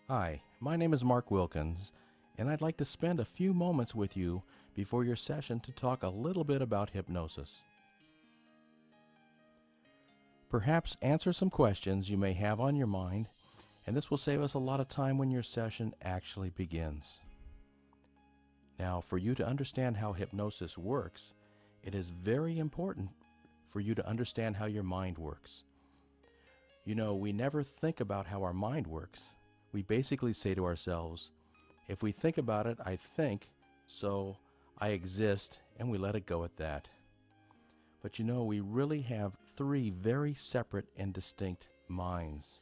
Hi, my name is Mark Wilkins, and I'd like to spend a few moments with you before your session to talk a little bit about hypnosis. Perhaps answer some questions you may have on your mind, and this will save us a lot of time when your session actually begins. Now, for you to understand how hypnosis works, it is very important for you to understand how your mind works. You know, we never think about how our mind works. We basically say to ourselves, if we think about it, I think, so I exist, and we let it go at that. But you know, we really have three very separate and distinct minds.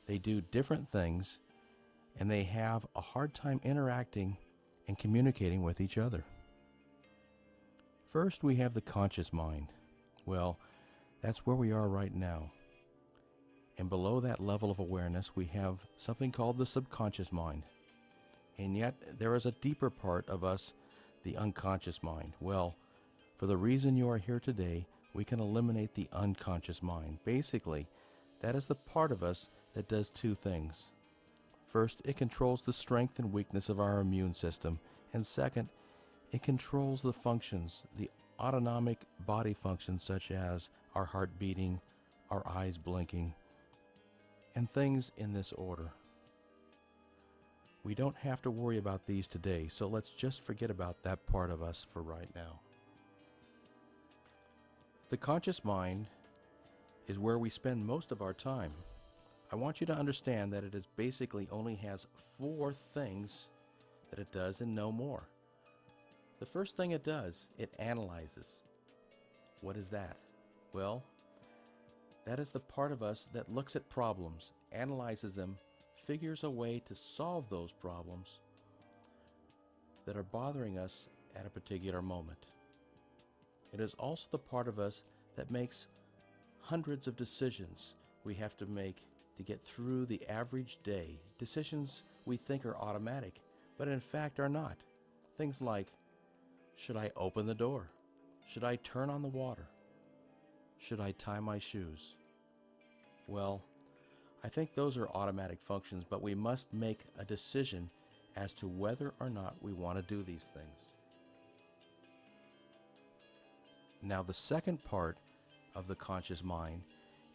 They do different things, and they have a hard time interacting and communicating with each other. First, we have the conscious mind. Well, that's where we are right now. And below that level of awareness, we have something called the subconscious mind. And yet, there is a deeper part of us, the unconscious mind. Well, for the reason you are here today, we can eliminate the unconscious mind. Basically, that is the part of us that does two things. First, it controls the strength and weakness of our immune system. And second, it controls the functions, the autonomic body functions such as our heart beating, our eyes blinking, and things in this order. We don't have to worry about these today, so let's just forget about that part of us for right now. The conscious mind is where we spend most of our time. I want you to understand that it is basically only has four things that it does and no more. The first thing it does, it analyzes. What is that? Well, that is the part of us that looks at problems, analyzes them, figures a way to solve those problems that are bothering us at a particular moment. It is also the part of us that makes hundreds of decisions we have to make to get through the average day. Decisions we think are automatic, but in fact are not. Things like, should I open the door? Should I turn on the water? Should I tie my shoes? Well, I think those are automatic functions, but we must make a decision as to whether or not we want to do these things. Now, the second part of the conscious mind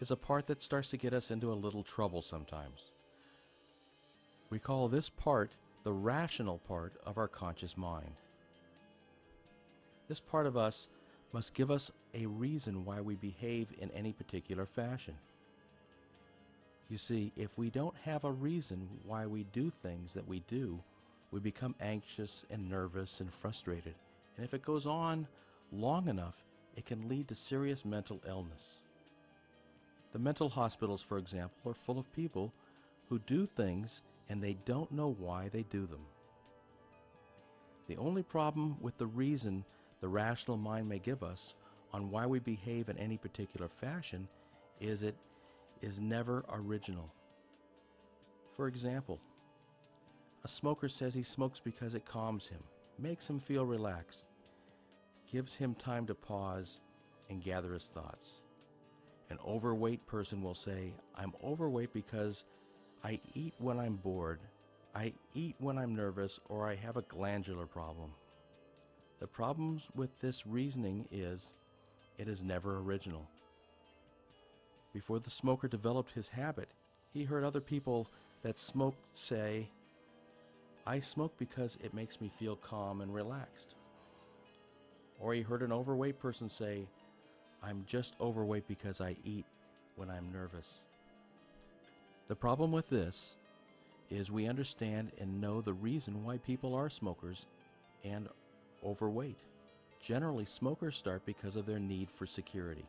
is a part that starts to get us into a little trouble sometimes. We call this part the rational part of our conscious mind. This part of us must give us a reason why we behave in any particular fashion. You see, if we don't have a reason why we do things that we do, we become anxious and nervous and frustrated. And if it goes on long enough, it can lead to serious mental illness. The mental hospitals, for example, are full of people who do things and they don't know why they do them. The only problem with the reason the rational mind may give us on why we behave in any particular fashion is it is never original. For example, a smoker says he smokes because it calms him, makes him feel relaxed, gives him time to pause and gather his thoughts. An overweight person will say, I'm overweight because I eat when I'm bored, I eat when I'm nervous, or I have a glandular problem. The problems with this reasoning is it is never original. Before the smoker developed his habit, he heard other people that smoked say, I smoke because it makes me feel calm and relaxed. Or he heard an overweight person say, I'm just overweight because I eat when I'm nervous. The problem with this is we understand and know the reason why people are smokers and overweight. Generally, smokers start because of their need for security.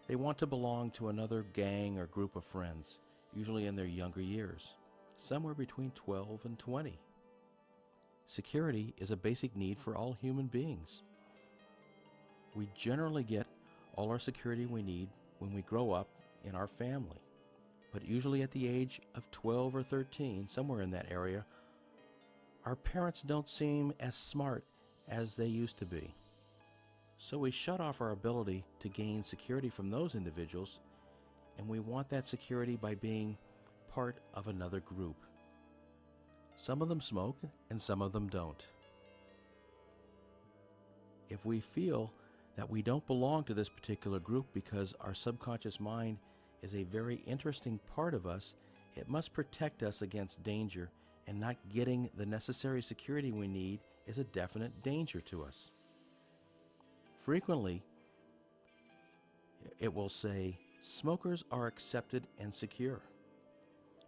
They want to belong to another gang or group of friends, usually in their younger years, somewhere between 12 and 20. Security is a basic need for all human beings. We generally get all our security we need when we grow up in our family. But usually at the age of 12 or 13, somewhere in that area, our parents don't seem as smart as they used to be. So we shut off our ability to gain security from those individuals, and we want that security by being part of another group. Some of them smoke and some of them don't. If we feel that we don't belong to this particular group because our subconscious mind is a very interesting part of us, it must protect us against danger, and not getting the necessary security we need is a definite danger to us. Frequently, it will say, smokers are accepted and secure.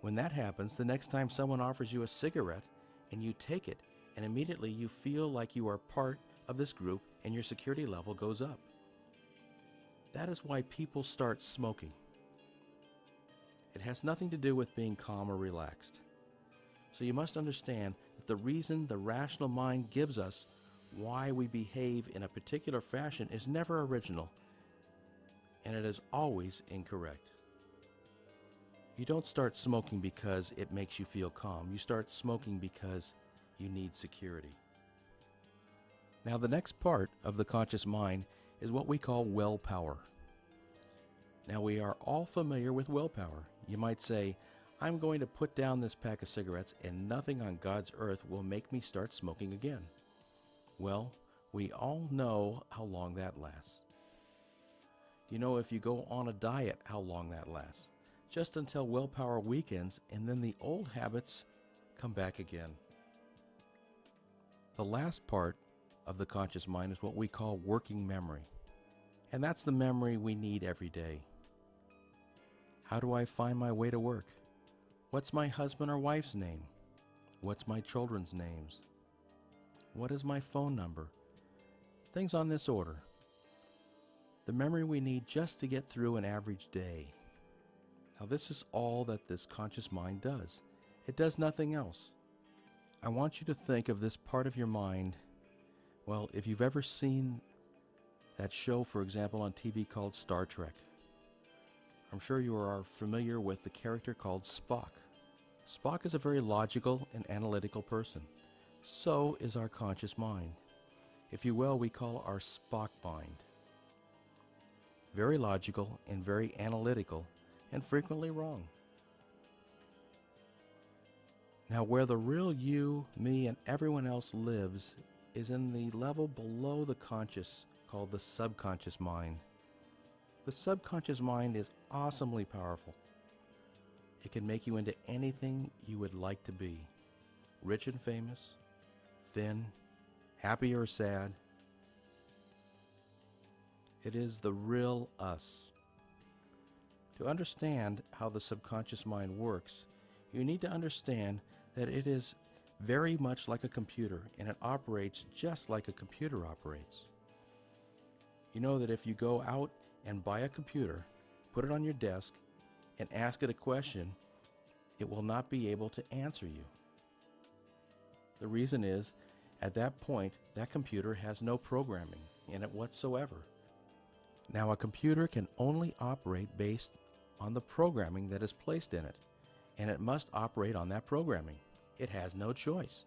When that happens, the next time someone offers you a cigarette and you take it, and immediately you feel like you are part of this group and your security level goes up. That is why people start smoking. It has nothing to do with being calm or relaxed. So you must understand that the reason the rational mind gives us why we behave in a particular fashion is never original, and it is always incorrect. You don't start smoking because it makes you feel calm. You start smoking because you need security. Now, the next part of the conscious mind is what we call willpower. Now, we are all familiar with willpower. You might say, I'm going to put down this pack of cigarettes and nothing on God's earth will make me start smoking again. Well, we all know how long that lasts. You know, if you go on a diet, how long that lasts. Just until willpower weakens and then the old habits come back again. The last part of the conscious mind is what we call working memory. And that's the memory we need every day. How do I find my way to work? What's my husband or wife's name? What's my children's names? What is my phone number? Things on this order. The memory we need just to get through an average day. Now, this is all that this conscious mind does. It does nothing else. I want you to think of this part of your mind. Well, if you've ever seen that show, for example, on TV called Star Trek, I'm sure you are familiar with the character called Spock. Spock is a very logical and analytical person. So is our conscious mind. If you will, we call our Spock mind. Very logical and very analytical, and frequently wrong. Now, where the real you, me, and everyone else lives is in the level below the conscious, called the subconscious mind. The subconscious mind is awesomely powerful. It can make you into anything you would like to be. Rich and famous, thin, happy or sad. It is the real us. To understand how the subconscious mind works, you need to understand that it is very much like a computer, and it operates just like a computer operates. You know that if you go out and buy a computer, put it on your desk, and ask it a question, it will not be able to answer you. The reason is, at that point, that computer has no programming in it whatsoever. Now, a computer can only operate based on the programming that is placed in it, and it must operate on that programming. It has no choice.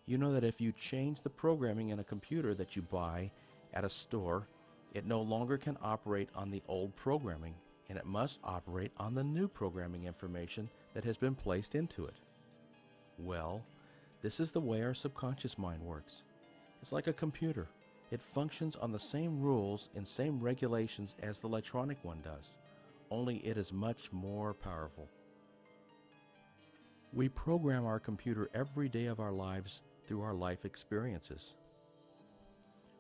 You know that if you change the programming in a computer that you buy at a store, it no longer can operate on the old programming, and it must operate on the new programming information that has been placed into it. Well, this is the way our subconscious mind works. It's like a computer. It functions on the same rules and same regulations as the electronic one does, only it is much more powerful. We program our computer every day of our lives through our life experiences.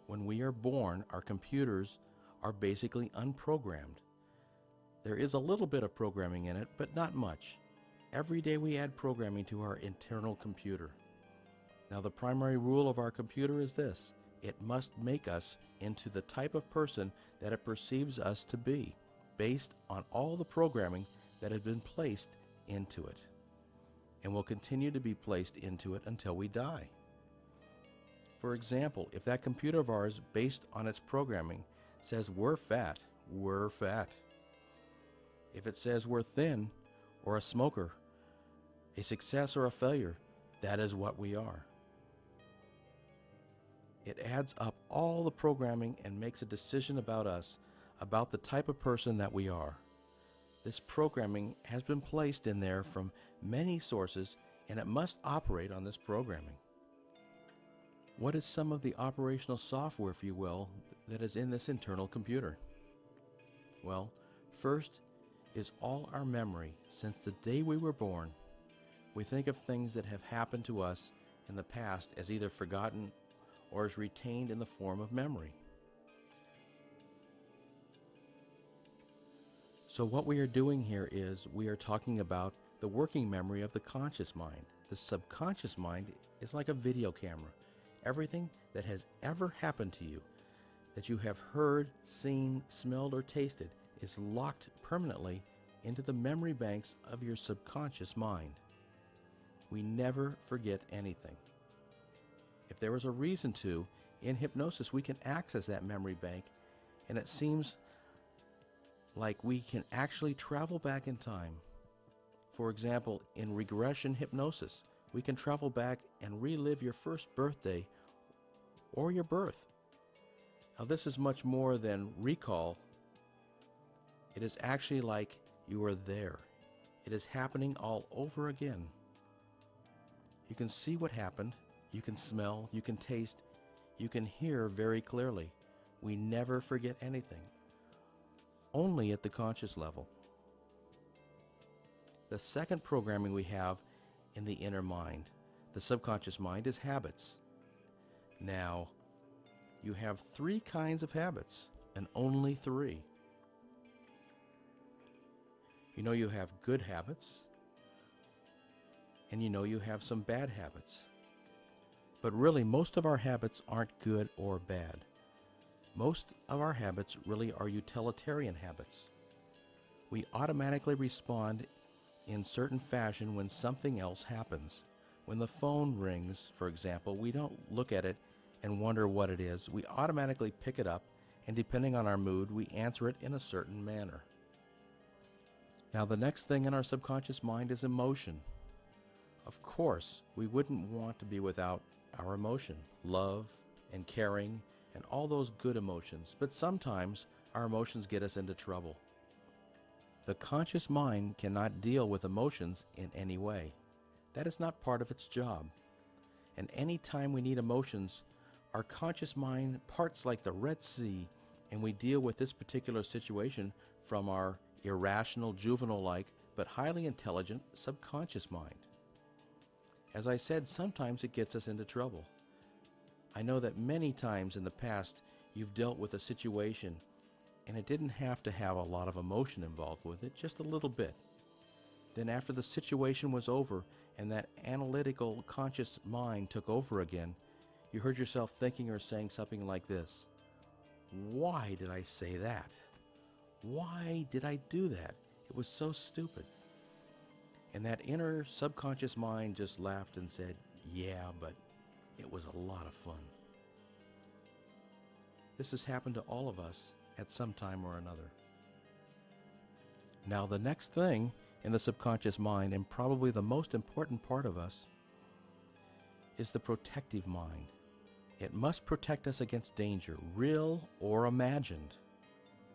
When we are born, our computers are basically unprogrammed. There is a little bit of programming in it, but not much. Every day we add programming to our internal computer. Now, the primary rule of our computer is this: it must make us into the type of person that it perceives us to be, based on all the programming that has been placed into it, and will continue to be placed into it until we die. For example, if that computer of ours, based on its programming, says we're fat, we're fat. If it says we're thin, or a smoker, a success or a failure, that is what we are. It adds up all the programming and makes a decision about us, about the type of person that we are. This programming has been placed in there from many sources, and it must operate on this programming. What is some of the operational software, if you will, that is in this internal computer? Well, first is all our memory since the day we were born. We think of things that have happened to us in the past as either forgotten or as retained in the form of memory. So what we are doing here is we are talking about the working memory of the conscious mind. The subconscious mind is like a video camera. Everything that has ever happened to you, that you have heard, seen, smelled, or tasted, is locked permanently into the memory banks of your subconscious mind. We never forget anything. If there was a reason to, in hypnosis we can access that memory bank, and it seems like we can actually travel back in time. For example, in regression hypnosis, we can travel back and relive your first birthday or your birth. Now, this is much more than recall. It is actually like you are there. It is happening all over again. You can see what happened. You can smell. You can taste. You can hear very clearly. We never forget anything. Only at the conscious level. The second programming we have in the inner mind, the subconscious mind, is habits. Now, you have 3 kinds of habits, and only 3. You know you have good habits, and you know you have some bad habits. But really, most of our habits aren't good or bad. Most of our habits really are utilitarian habits. We automatically respond in certain fashion when something else happens. When the phone rings, for example, we don't look at it and wonder what it is. We automatically pick it up, and depending on our mood, we answer it in a certain manner. Now, the next thing in our subconscious mind is emotion. Of course, we wouldn't want to be without our emotion, love and caring, and all those good emotions, but sometimes our emotions get us into trouble. The conscious mind cannot deal with emotions in any way. That is not part of its job. And any time we need emotions, our conscious mind parts like the Red Sea, and we deal with this particular situation from our irrational, juvenile-like, but highly intelligent subconscious mind. As I said, sometimes it gets us into trouble. I know that many times in the past you've dealt with a situation and it didn't have to have a lot of emotion involved with it, just a little bit. Then after the situation was over and that analytical conscious mind took over again, you heard yourself thinking or saying something like this: "Why did I say that? Why did I do that? It was so stupid." And that inner subconscious mind just laughed and said, "Yeah, but it was a lot of fun." This has happened to all of us at some time or another. Now, the next thing in the subconscious mind, and probably the most important part of us, is the protective mind. It must protect us against danger, real or imagined.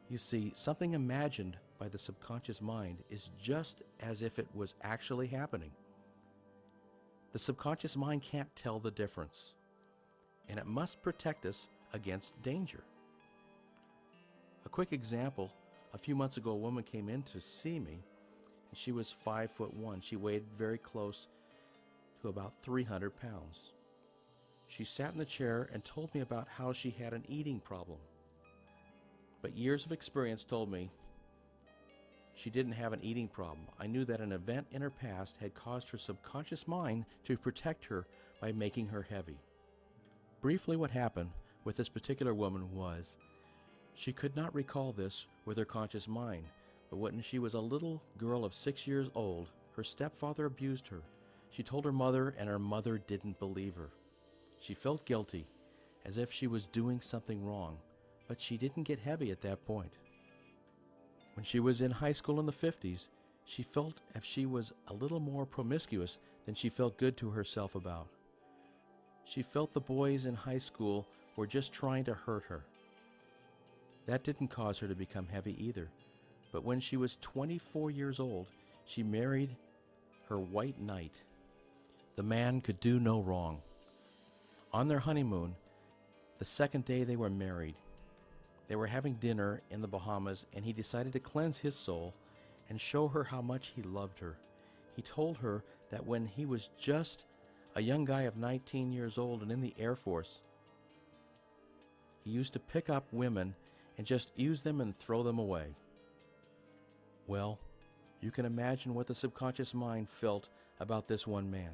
You see, something imagined by the subconscious mind is just as if it was actually happening. The subconscious mind can't tell the difference, and it must protect us against danger. A quick example: a few months ago, a woman came in to see me, and she was 5'1". She weighed very close to about 300 pounds. She sat in the chair and told me about how she had an eating problem. But years of experience told me she didn't have an eating problem. I knew that an event in her past had caused her subconscious mind to protect her by making her heavy. Briefly, what happened with this particular woman was she could not recall this with her conscious mind, but when she was a little girl of 6 years old, her stepfather abused her. She told her mother, and her mother didn't believe her. She felt guilty, as if she was doing something wrong, but she didn't get heavy at that point. When she was in high school in the 50s, she felt if she was a little more promiscuous than she felt good to herself about. She felt the boys in high school were just trying to hurt her. That didn't cause her to become heavy either, But when she was 24 years old, she married her white knight. The man could do no wrong. On their honeymoon, the second day they were married, they were having dinner in the Bahamas, and he decided to cleanse his soul and show her how much he loved her. He told her that when he was just a young guy of 19 years old and in the Air Force, he used to pick up women and just use them and throw them away. Well, you can imagine what the subconscious mind felt about this one man.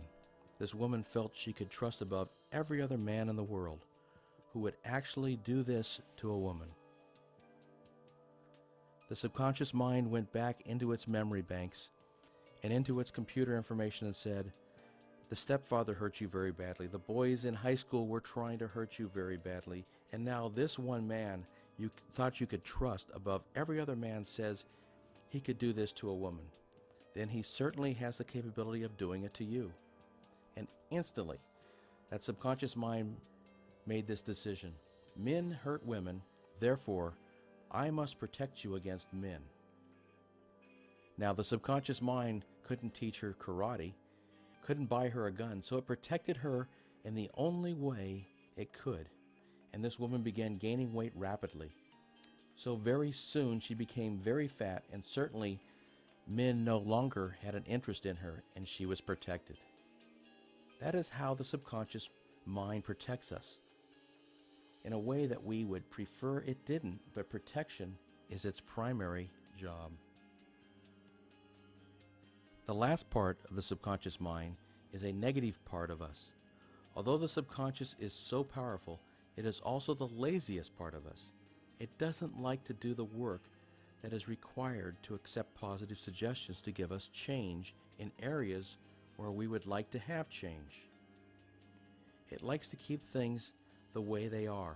This woman felt she could trust above every other man in the world who would actually do this to a woman. The subconscious mind went back into its memory banks and into its computer information and said, the stepfather hurt you very badly. The boys in high school were trying to hurt you very badly. And now this one man you thought you could trust above every other man says he could do this to a woman. Then he certainly has the capability of doing it to you. And instantly, that subconscious mind made this decision. Men hurt women, therefore, I must protect you against men. Now, the subconscious mind couldn't teach her karate, couldn't buy her a gun, so it protected her in the only way it could. And this woman began gaining weight rapidly. So very soon she became very fat, and certainly men no longer had an interest in her, and she was protected. That is how the subconscious mind protects us, in a way that we would prefer it didn't, but protection is its primary job. The last part of the subconscious mind is a negative part of us. Although the subconscious is so powerful, it is also the laziest part of us. It doesn't like to do the work that is required to accept positive suggestions to give us change in areas where we would like to have change. It likes to keep things the way they are.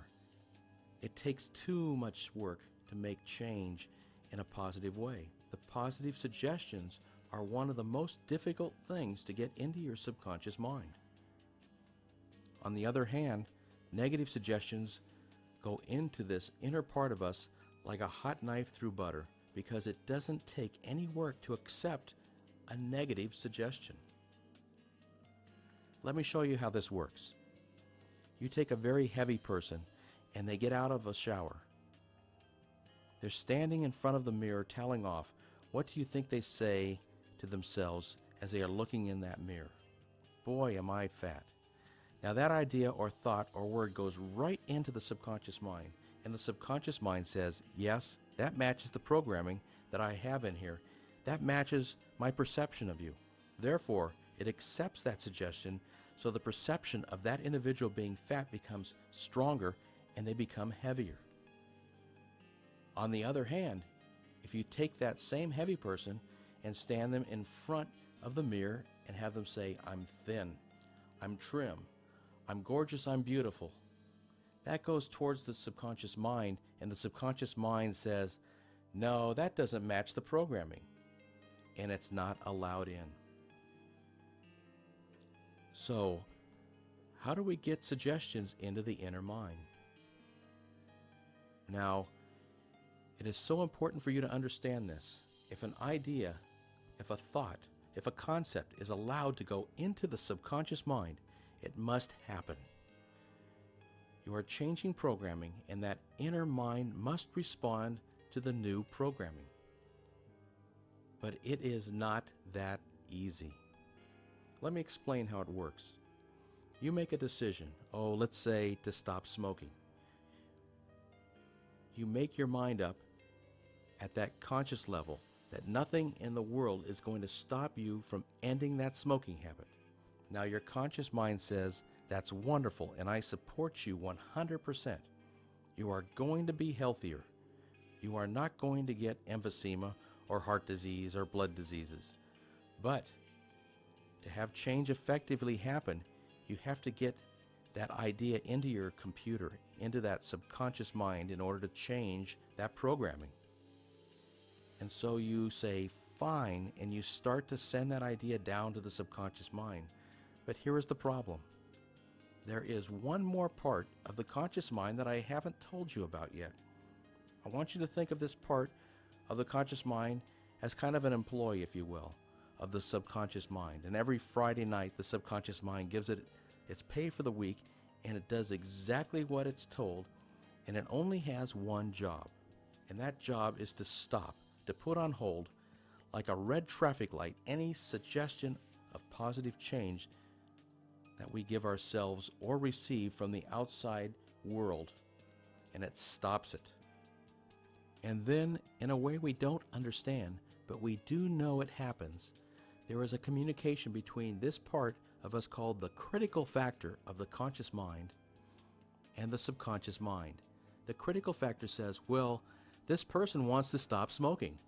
It takes too much work to make change in a positive way. The positive suggestions are one of the most difficult things to get into your subconscious mind. On the other hand, negative suggestions go into this inner part of us like a hot knife through butter, because it doesn't take any work to accept a negative suggestion. Let me show you how this works. You take a very heavy person and they get out of a shower. They're standing in front of the mirror toweling off. What do you think they say to themselves as they are looking in that mirror? Boy, am I fat. Now that idea or thought or word goes right into the subconscious mind, and the subconscious mind says, yes, that matches the programming that I have in here. That matches my perception of you. Therefore, it accepts that suggestion, so the perception of that individual being fat becomes stronger and they become heavier. On the other hand, if you take that same heavy person and stand them in front of the mirror and have them say, I'm thin, I'm trim, I'm gorgeous, I'm beautiful, that goes towards the subconscious mind, and the subconscious mind says, no, that doesn't match the programming, and it's not allowed in. So, how do we get suggestions into the inner mind? Now, it is so important for you to understand this. If an idea, if a thought, if a concept is allowed to go into the subconscious mind, it must happen. You are changing programming, and that inner mind must respond to the new programming. But it is not that easy. Let me explain how it works. You make a decision, let's say to stop smoking. You make your mind up at that conscious level that nothing in the world is going to stop you from ending that smoking habit. Now your conscious mind says, that's wonderful, and I support you 100%. You are going to be healthier. You are not going to get emphysema or heart disease or blood diseases. But to have change effectively happen, you have to get that idea into your computer, into that subconscious mind, in order to change that programming. And so you say, fine, and you start to send that idea down to the subconscious mind. But here is the problem. There is one more part of the conscious mind that I haven't told you about yet. I want you to think of this part of the conscious mind as kind of an employee, if you will, of the subconscious mind. And every Friday night, the subconscious mind gives it its pay for the week, and it does exactly what it's told, and it only has one job. And that job is to stop, to put on hold, like a red traffic light, any suggestion of positive change that we give ourselves or receive from the outside world, and it stops it. And then, in a way we don't understand, but we do know it happens, there is a communication between this part of us called the critical factor of the conscious mind and the subconscious mind. The critical factor says, well, this person wants to stop smoking.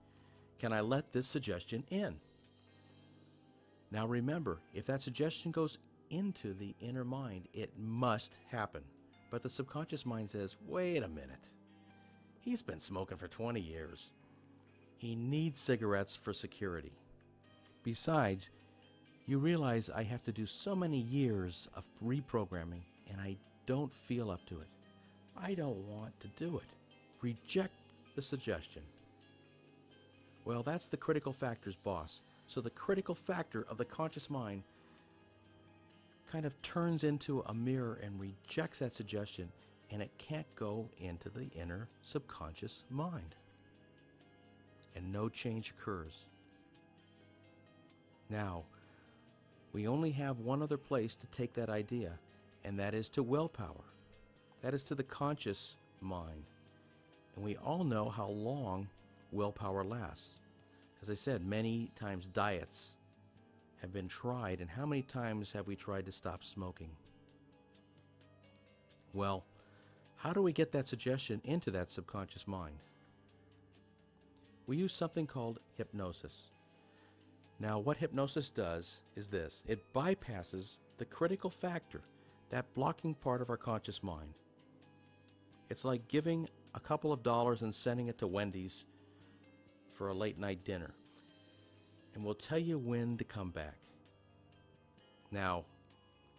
Can I let this suggestion in? Now remember, if that suggestion goes into the inner mind, it must happen. But the subconscious mind says, wait a minute. He's been smoking for 20 years. He needs cigarettes for security. Besides, you realize I have to do so many years of reprogramming, and I don't feel up to it. I don't want to do it. Reject the suggestion. Well, that's the critical factor's boss. So the critical factor of the conscious mind kind of turns into a mirror and rejects that suggestion, and it can't go into the inner subconscious mind. And no change occurs. Now, we only have one other place to take that idea, and that is to willpower. That is to the conscious mind. And we all know how long willpower lasts. As I said, many times diets have been tried, and how many times have we tried to stop smoking? Well, how do we get that suggestion into that subconscious mind? We use something called hypnosis. Now, what hypnosis does is this. It bypasses the critical factor, that blocking part of our conscious mind. It's like giving a couple of dollars and sending it to Wendy's for a late night dinner, and we'll tell you when to come back. Now,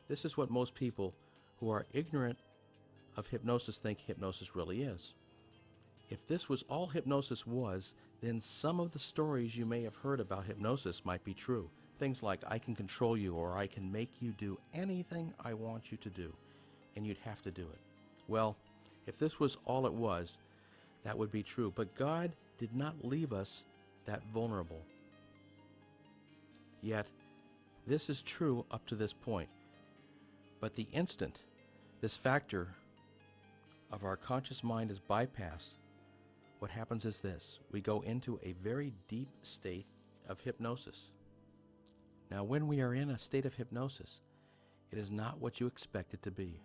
this is what most people who are ignorant of hypnosis think hypnosis really is. If this was all hypnosis was, then some of the stories you may have heard about hypnosis might be true. Things like, I can control you, or I can make you do anything I want you to do, and you'd have to do it. Well, if this was all it was, that would be true. But God did not leave us that vulnerable. Yet, this is true up to this point. But the instant this factor of our conscious mind is bypassed, what happens is this. We go into a very deep state of hypnosis. Now, when we are in a state of hypnosis, it is not what you expect it to be.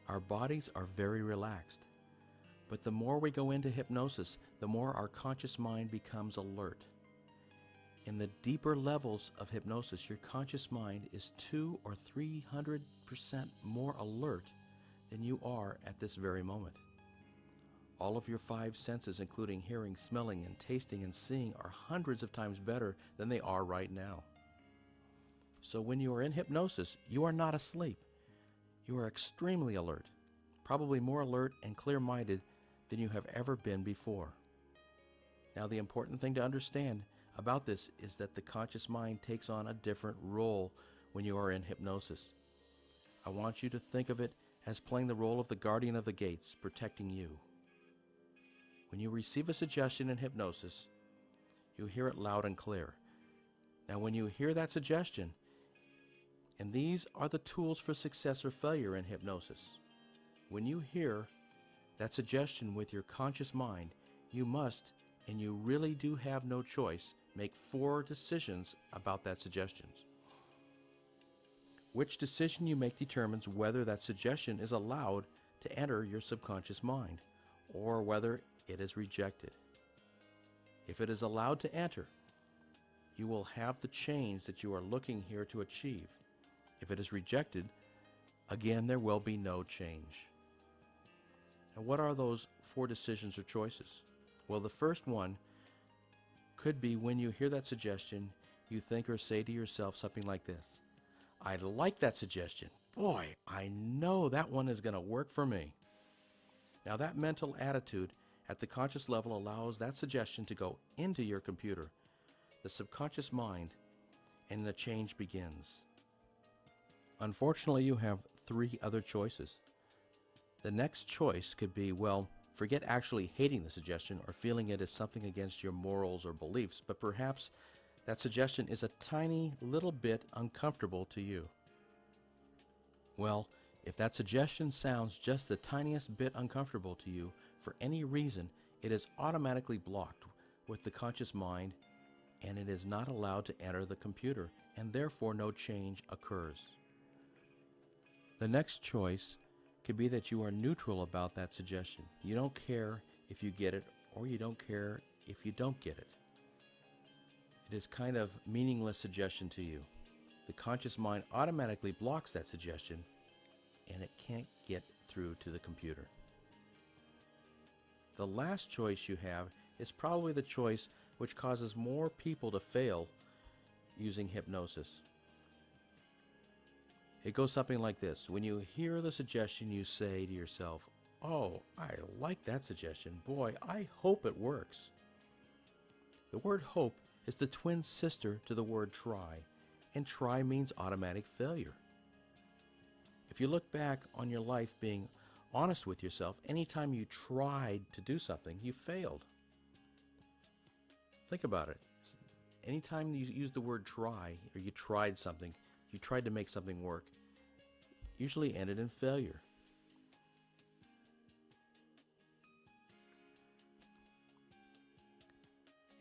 Our bodies are very relaxed. But the more we go into hypnosis, the more our conscious mind becomes alert. In the deeper levels of hypnosis, your conscious mind is 200 or 300% more alert than you are at this very moment. All of your five senses, including hearing, smelling, and tasting and seeing, are hundreds of times better than they are right now. So when you are in hypnosis, you are not asleep. You are extremely alert, probably more alert and clear-minded than you have ever been before. Now, the important thing to understand about this is that the conscious mind takes on a different role when you are in hypnosis. I want you to think of it as playing the role of the guardian of the gates, protecting you. When you receive a suggestion in hypnosis, you hear it loud and clear. Now, when you hear that suggestion, and these are the tools for success or failure in hypnosis. When you hear that suggestion with your conscious mind, you must, and you really do have no choice, make 4 decisions about that suggestion. Which decision you make determines whether that suggestion is allowed to enter your subconscious mind, or whether it is rejected. If it is allowed to enter, you will have the change that you are looking here to achieve. If it is rejected, again, there will be no change. And what are those 4 decisions or choices? Well, the first one could be when you hear that suggestion, you think or say to yourself something like this: I like that suggestion. Boy, I know that one is going to work for me. Now, that mental attitude at the conscious level allows that suggestion to go into your computer, the subconscious mind, and the change begins. Unfortunately, you have 3 other choices. The next choice could be, well, forget actually hating the suggestion or feeling it as something against your morals or beliefs, but perhaps that suggestion is a tiny little bit uncomfortable to you. Well, if that suggestion sounds just the tiniest bit uncomfortable to you for any reason, it is automatically blocked with the conscious mind, and it is not allowed to enter the computer, and therefore no change occurs. The next choice could be that you are neutral about that suggestion. You don't care if you get it, or you don't care if you don't get it. It is kind of meaningless suggestion to you. The conscious mind automatically blocks that suggestion, and it can't get through to the computer. The last choice you have is probably the choice which causes more people to fail using hypnosis. It goes something like this. When you hear the suggestion, you say to yourself, "Oh, I like that suggestion. Boy, I hope it works." The word hope is the twin sister to the word try, and try means automatic failure. If you look back on your life being honest with yourself, anytime you tried to do something, you failed. Think about it. Anytime you use the word try, or you tried something, you tried to make something work, usually ended in failure.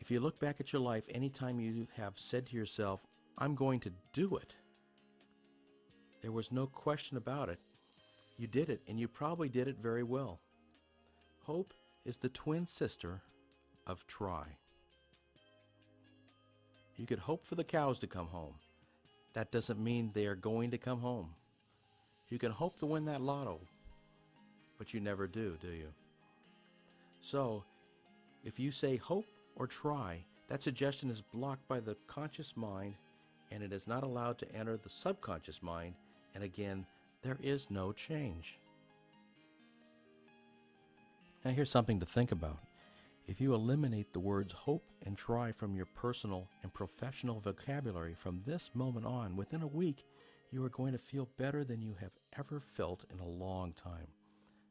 If you look back at your life, anytime you have said to yourself, "I'm going to do it," there was no question about it. You did it, and you probably did it very well. Hope is the twin sister of try. You could hope for the cows to come home. That doesn't mean they are going to come home. You can hope to win that lotto, but you never do you? So, if you say hope or try, that suggestion is blocked by the conscious mind, and it is not allowed to enter the subconscious mind, and again, there is no change. Now here's something to think about. If you eliminate the words hope and try from your personal and professional vocabulary from this moment on, within a week, you are going to feel better than you have ever felt in a long time.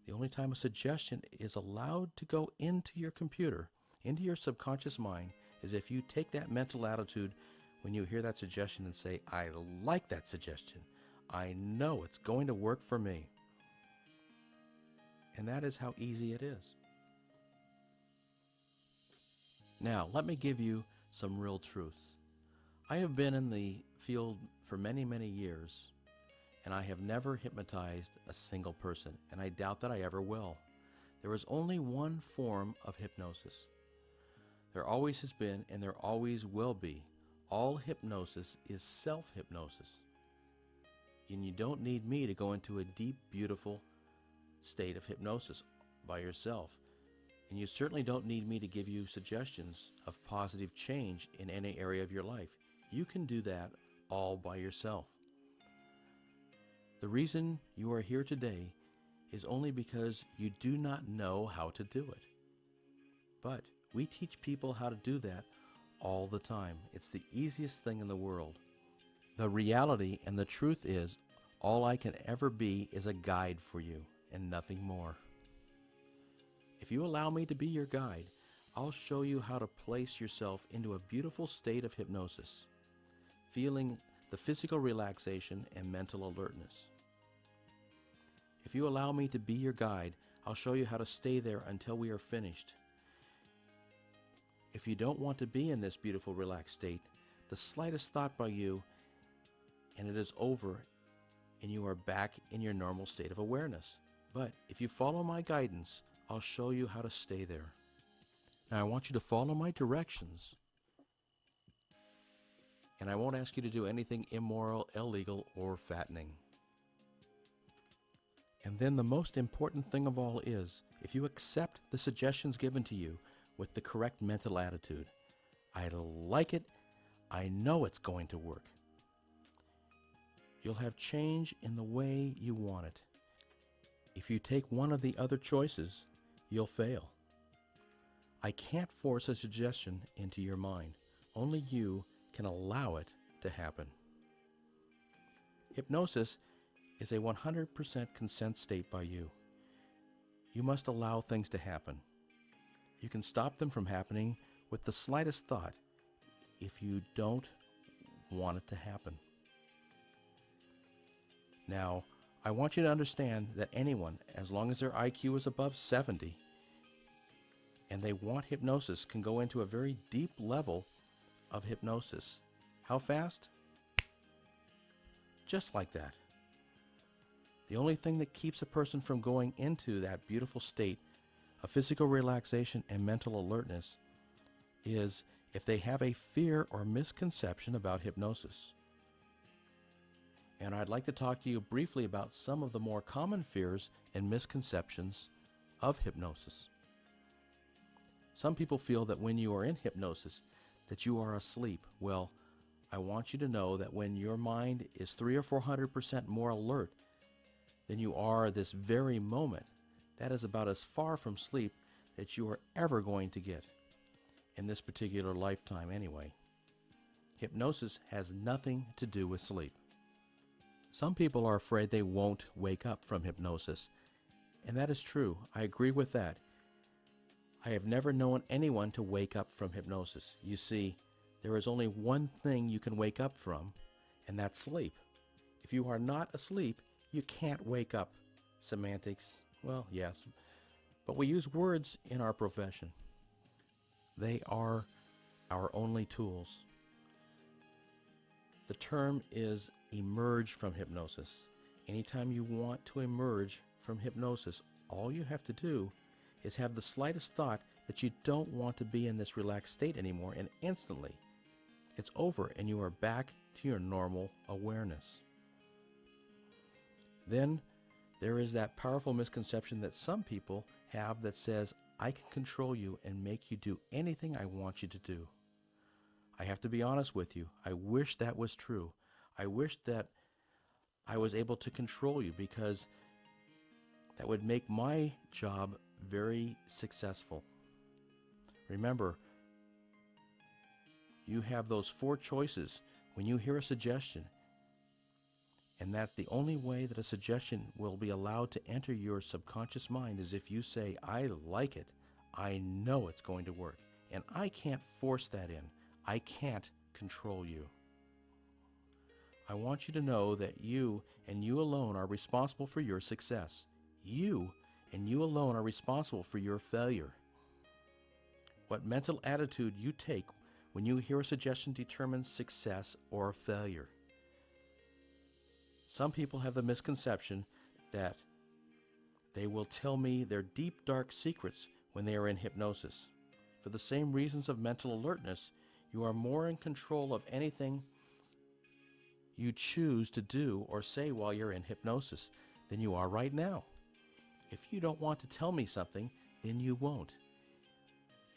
The only time a suggestion is allowed to go into your computer, into your subconscious mind, is if you take that mental attitude when you hear that suggestion and say, "I like that suggestion. I know it's going to work for me." And that is how easy it is. Now, let me give you some real truths. I have been in the field for many, many years, and I have never hypnotized a single person, and I doubt that I ever will. There is only one form of hypnosis. There always has been, and there always will be. All hypnosis is self-hypnosis. And you don't need me to go into a deep, beautiful state of hypnosis by yourself. And you certainly don't need me to give you suggestions of positive change in any area of your life. You can do that all by yourself. The reason you are here today is only because you do not know how to do it. But we teach people how to do that all the time. It's the easiest thing in the world. The reality and the truth is, all I can ever be is a guide for you and nothing more. If you allow me to be your guide, I'll show you how to place yourself into a beautiful state of hypnosis, feeling the physical relaxation and mental alertness. If you allow me to be your guide, I'll show you how to stay there until we are finished. If you don't want to be in this beautiful relaxed state, the slightest thought by you, and it is over, and you are back in your normal state of awareness. But if you follow my guidance, I'll show you how to stay there. Now I want you to follow my directions, and I won't ask you to do anything immoral, illegal, or fattening. And then the most important thing of all is, if you accept the suggestions given to you with the correct mental attitude, I like it, I know it's going to work. You'll have change in the way you want it. If you take one of the other choices, you'll fail. I can't force a suggestion into your mind. Only you can allow it to happen. Hypnosis is a 100% consent state by you. You must allow things to happen. You can stop them from happening with the slightest thought if you don't want it to happen. Now, I want you to understand that anyone, as long as their IQ is above 70, and they want hypnosis, can go into a very deep level of hypnosis. How fast? Just like that. The only thing that keeps a person from going into that beautiful state of physical relaxation and mental alertness is if they have a fear or misconception about hypnosis. And I'd like to talk to you briefly about some of the more common fears and misconceptions of hypnosis. Some people feel that when you are in hypnosis, that you are asleep. Well, I want you to know that when your mind is 300 or 400% more alert than you are this very moment, that is about as far from sleep that you are ever going to get in this particular lifetime anyway. Hypnosis has nothing to do with sleep. Some people are afraid they won't wake up from hypnosis, and that is true. I agree with that. I have never known anyone to wake up from hypnosis. You see, there is only one thing you can wake up from, and that's sleep. If you are not asleep, you can't wake up. Semantics, well, yes, but we use words in our profession. They are our only tools. The term is emerge from hypnosis. Anytime you want to emerge from hypnosis, all you have to do is have the slightest thought that you don't want to be in this relaxed state anymore, and instantly it's over and you are back to your normal awareness. Then there is that powerful misconception that some people have that says, I can control you and make you do anything I want you to do. I have to be honest with you. I wish that was true. I wish that I was able to control you, because that would make my job very successful. Remember, you have those 4 choices when you hear a suggestion, and that's the only way that a suggestion will be allowed to enter your subconscious mind is if you say, I like it, I know it's going to work, and I can't force that in. I can't control you. I want you to know that you and you alone are responsible for your success. You and you alone are responsible for your failure. What mental attitude you take when you hear a suggestion determines success or failure. Some people have the misconception that they will tell me their deep, dark secrets when they are in hypnosis. For the same reasons of mental alertness, you are more in control of anything you choose to do or say while you're in hypnosis than you are right now. If you don't want to tell me something, then you won't.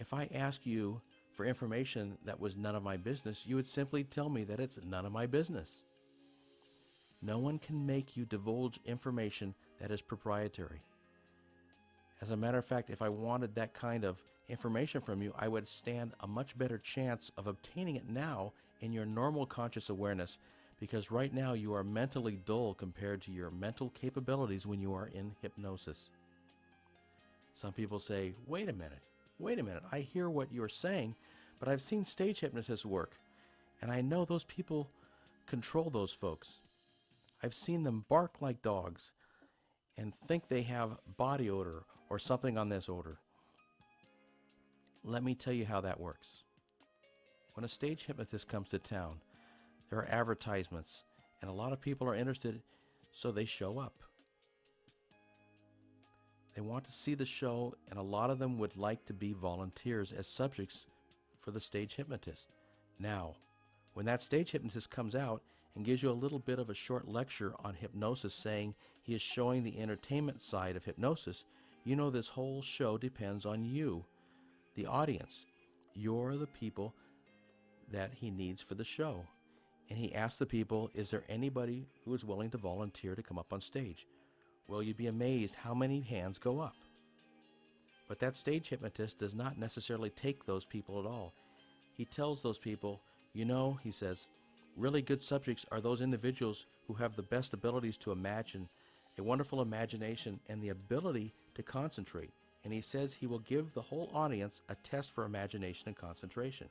If I ask you for information that was none of my business, you would simply tell me that it's none of my business. No one can make you divulge information that is proprietary. As a matter of fact, if I wanted that kind of information from you, I would stand a much better chance of obtaining it now in your normal conscious awareness, because right now you are mentally dull compared to your mental capabilities when you are in hypnosis. Some people say, wait a minute, I hear what you're saying, but I've seen stage hypnotists work, and I know those people control those folks. I've seen them bark like dogs and think they have body odor or something on this odor. Let me tell you how that works. When a stage hypnotist comes to town, there are advertisements, and a lot of people are interested, so they show up. They want to see the show, and a lot of them would like to be volunteers as subjects for the stage hypnotist. Now, when that stage hypnotist comes out and gives you a little bit of a short lecture on hypnosis, saying he is showing the entertainment side of hypnosis, you know this whole show depends on you, the audience. You're the people that he needs for the show. And he asks the people, is there anybody who is willing to volunteer to come up on stage? Well, you'd be amazed how many hands go up. But that stage hypnotist does not necessarily take those people at all. He tells those people, he says, really good subjects are those individuals who have the best abilities to imagine, a wonderful imagination, and the ability to concentrate. And he says he will give the whole audience a test for imagination and concentration.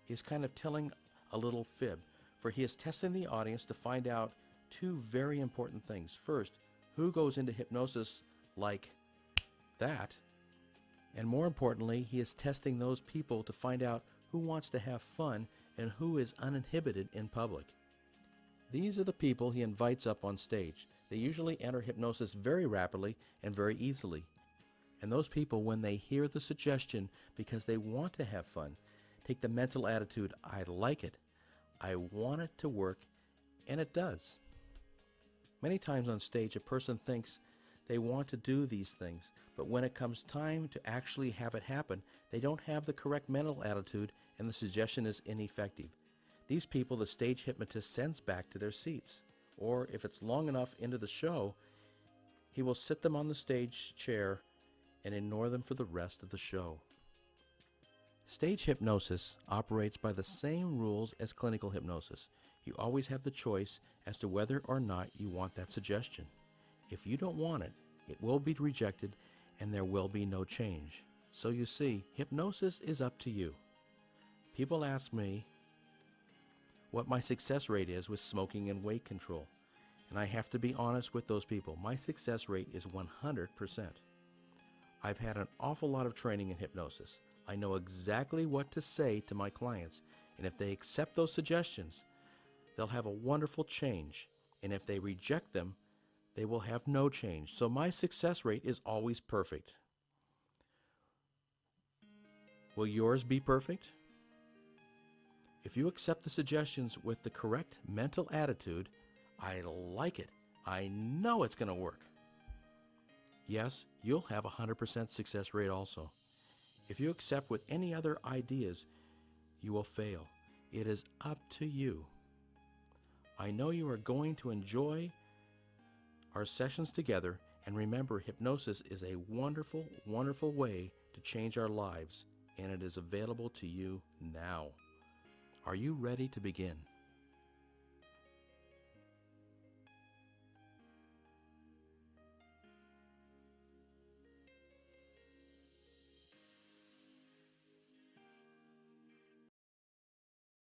He's kind of telling a little fib, for he is testing the audience to find out two very important things. First, who goes into hypnosis like that? And more importantly, he is testing those people to find out who wants to have fun and who is uninhibited in public. These are the people he invites up on stage. They usually enter hypnosis very rapidly and very easily. And those people, when they hear the suggestion because they want to have fun, take the mental attitude, I like it, I want it to work, and it does. Many times on stage, a person thinks they want to do these things, but when it comes time to actually have it happen, they don't have the correct mental attitude and the suggestion is ineffective. These people the stage hypnotist sends back to their seats, or if it's long enough into the show, he will sit them on the stage chair and ignore them for the rest of the show. Stage hypnosis operates by the same rules as clinical hypnosis. You always have the choice as to whether or not you want that suggestion. If you don't want it, it will be rejected and there will be no change. So you see, hypnosis is up to you. People ask me what my success rate is with smoking and weight control. And I have to be honest with those people. My success rate is 100%. I've had an awful lot of training in hypnosis. I know exactly what to say to my clients, and if they accept those suggestions, they'll have a wonderful change, and if they reject them, they will have no change. So my success rate is always perfect. Will yours be perfect? If you accept the suggestions with the correct mental attitude, I like it, I know it's going to work. Yes, you'll have a 100% success rate also. If you accept with any other ideas, you will fail. It is up to you. I know you are going to enjoy our sessions together, and remember, hypnosis is a wonderful, wonderful way to change our lives, and it is available to you now. Are you ready to begin?